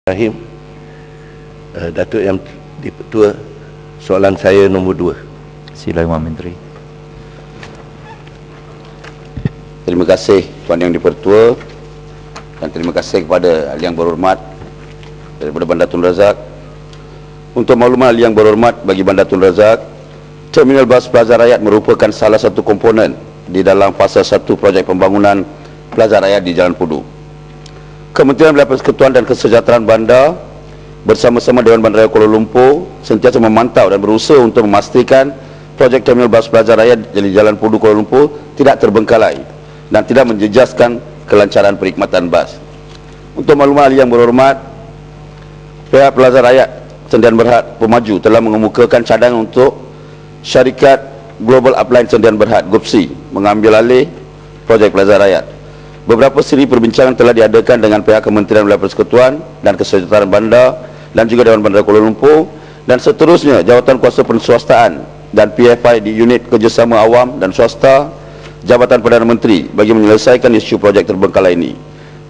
Rahim, Datuk Yang Di-Pertua, soalan saya nombor 2. Sila Yang Menteri. Terima kasih Tuan Yang Di-Pertua dan terima kasih kepada Ahli Yang Berhormat daripada Bandar Tun Razak. Untuk maklumat Ahli Yang Berhormat, bagi Bandar Tun Razak, Terminal Bas Plaza Rakyat merupakan salah satu komponen di dalam fasa 1 projek pembangunan Plaza Rakyat di Jalan Pudu. Kementerian Belia Persekutuan dan Kesejahteraan Bandar bersama-sama Dewan Bandaraya Kuala Lumpur sentiasa memantau dan berusaha untuk memastikan projek Terminal Bas Plaza Rakyat di Jalan Pudu Kuala Lumpur tidak terbengkalai dan tidak menjejaskan kelancaran perkhidmatan bas. Untuk maklumat Ahli Yang Berhormat, pihak Plaza Rakyat Sendian Berhad Pemaju telah mengemukakan cadangan untuk syarikat Global Upline Sendian Berhad GOPSI mengambil alih projek Plaza Rakyat. Beberapa siri perbincangan telah diadakan dengan pihak Kementerian Belia Persekutuan dan Kesejahteraan Bandar dan juga Dewan Bandaraya Kuala Lumpur, dan seterusnya Jawatan Kuasa Penswastaan dan PFI di Unit Kerjasama Awam dan Swasta Jabatan Perdana Menteri bagi menyelesaikan isu projek terbengkalai ini.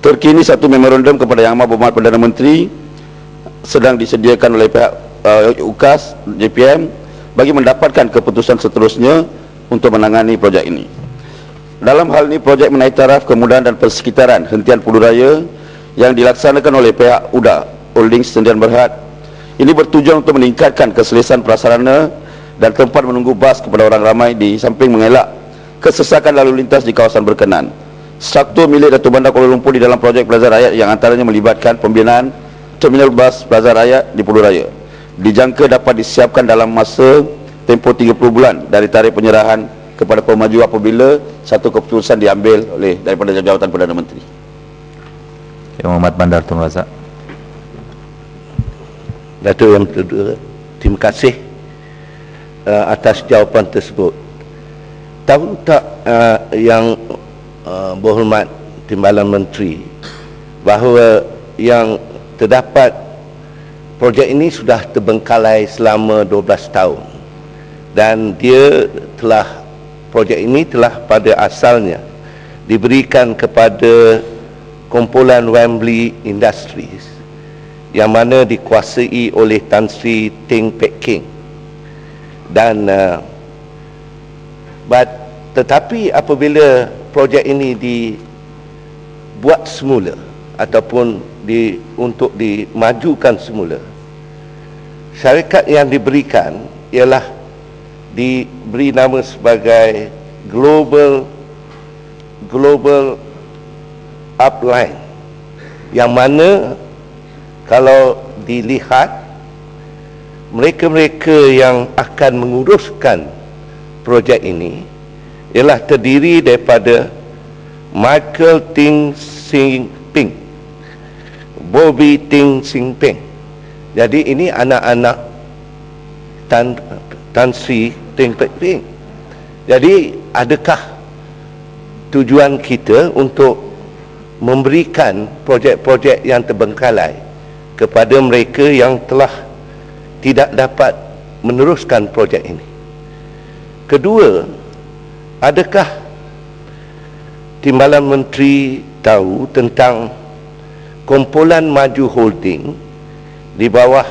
Terkini satu memorandum kepada Yang Amat Berhormat Perdana Menteri sedang disediakan oleh pihak UKAS JPM bagi mendapatkan keputusan seterusnya untuk menangani projek ini. Dalam hal ini, projek menaik taraf kemudahan dan persekitaran hentian Pudu Raya yang dilaksanakan oleh pihak UDA Holdings Sendian Berhad ini bertujuan untuk meningkatkan keselesaan prasarana dan tempat menunggu bas kepada orang ramai di samping mengelak kesesakan lalu lintas di kawasan berkenan. Struktur milik Datuk Bandar Kuala Lumpur di dalam projek Plaza Rakyat yang antaranya melibatkan pembinaan Terminal Bas Plaza Rakyat di Pudu Raya dijangka dapat disiapkan dalam masa tempoh 30 bulan dari tarikh penyerahan kepada pemaju apabila satu keputusan diambil oleh daripada Jawatan Perdana Menteri. Yang Amat Bandar Tun Razak. Datuk Yang Pertua, terima kasih atas jawapan tersebut. Tahu tak Yang Berhormat Timbalan Menteri bahawa yang terdapat projek ini sudah terbengkalai selama 12 tahun dan projek ini telah pada asalnya diberikan kepada kumpulan Wembley Industries yang mana dikuasai oleh Tan Sri Teng Pek King, dan tetapi apabila projek ini dibuat semula ataupun untuk dimajukan semula, syarikat yang diberikan ialah diberi nama sebagai Global Upline, yang mana kalau dilihat mereka-mereka yang akan menguruskan projek ini ialah terdiri daripada Michael Ting Sing Ping, Bobby Ting Sing Ping. Jadi ini anak-anak Tan Sri Teng Pek King. Jadi adakah tujuan kita untuk memberikan projek-projek yang terbengkalai kepada mereka yang telah tidak dapat meneruskan projek ini? Kedua, adakah Timbalan Menteri tahu tentang kumpulan Maju Holding di bawah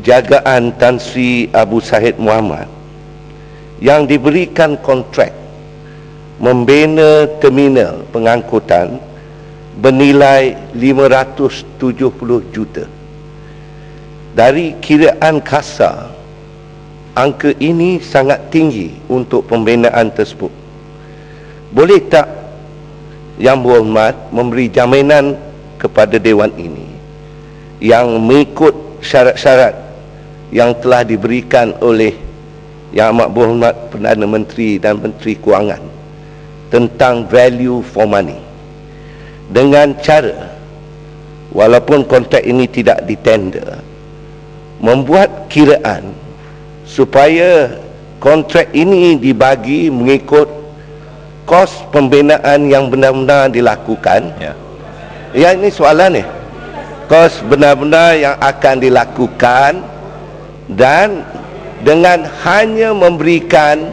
jagaan Tan Sri Abu Sahid Muhammad yang diberikan kontrak membina terminal pengangkutan bernilai 570 juta? Dari kiraan kasar, angka ini sangat tinggi untuk pembinaan tersebut. Boleh tak Yang Berhormat memberi jaminan kepada Dewan ini yang mengikut syarat-syarat yang telah diberikan oleh Yang Amat Berhormat Perdana Menteri dan Menteri Kewangan tentang value for money, dengan cara walaupun kontrak ini tidak ditender, membuat kiraan supaya kontrak ini dibagi mengikut kos pembinaan yang benar-benar dilakukan. Ya, ini soalan ni. Kos benar-benar yang akan dilakukan, dan dengan hanya memberikan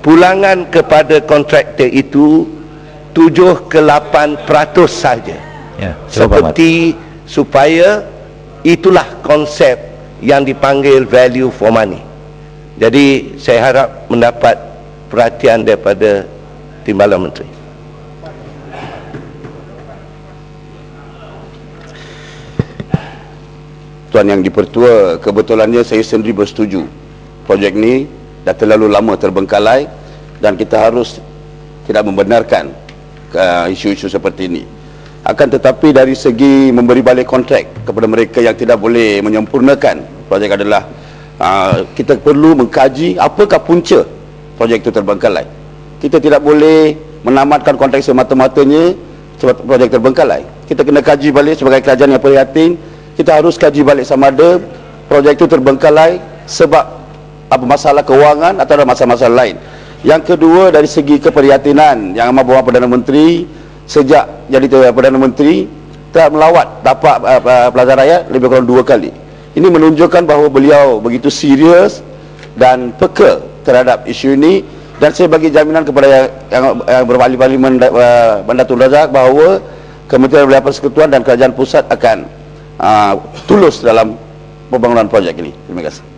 pulangan kepada kontraktor itu 7 ke 8% saja. Ya, supaya itulah konsep yang dipanggil value for money. Jadi saya harap mendapat perhatian daripada Timbalan Menteri. Tuan Yang di-Pertua, kebetulannya saya sendiri bersetuju. Projek ni dah terlalu lama terbengkalai dan kita harus tidak membenarkan isu-isu seperti ini. Akan tetapi dari segi memberi balik kontrak kepada mereka yang tidak boleh menyempurnakan projek adalah kita perlu mengkaji apakah punca projek itu terbengkalai. Kita tidak boleh menamatkan kontrak semata-matanya sebab projek terbengkalai. Kita kena kaji balik sebagai kerajaan yang prihatin. Kita harus kaji balik sama ada projek itu terbengkalai sebab apa masalah kewangan atau ada masalah-masalah lain. Yang kedua, dari segi keprihatinan yang amat berhormat Perdana Menteri sejak jadi Perdana Menteri telah melawat tapak Plaza Rakyat lebih kurang 2 kali. Ini menunjukkan bahawa beliau begitu serius dan peka terhadap isu ini, dan saya bagi jaminan kepada yang berwali Parlimen Bandar Tun Razak bahawa Kementerian Belia Persekutuan dan Kerajaan Pusat akan tulus dalam pembangunan projek ini. Terima kasih.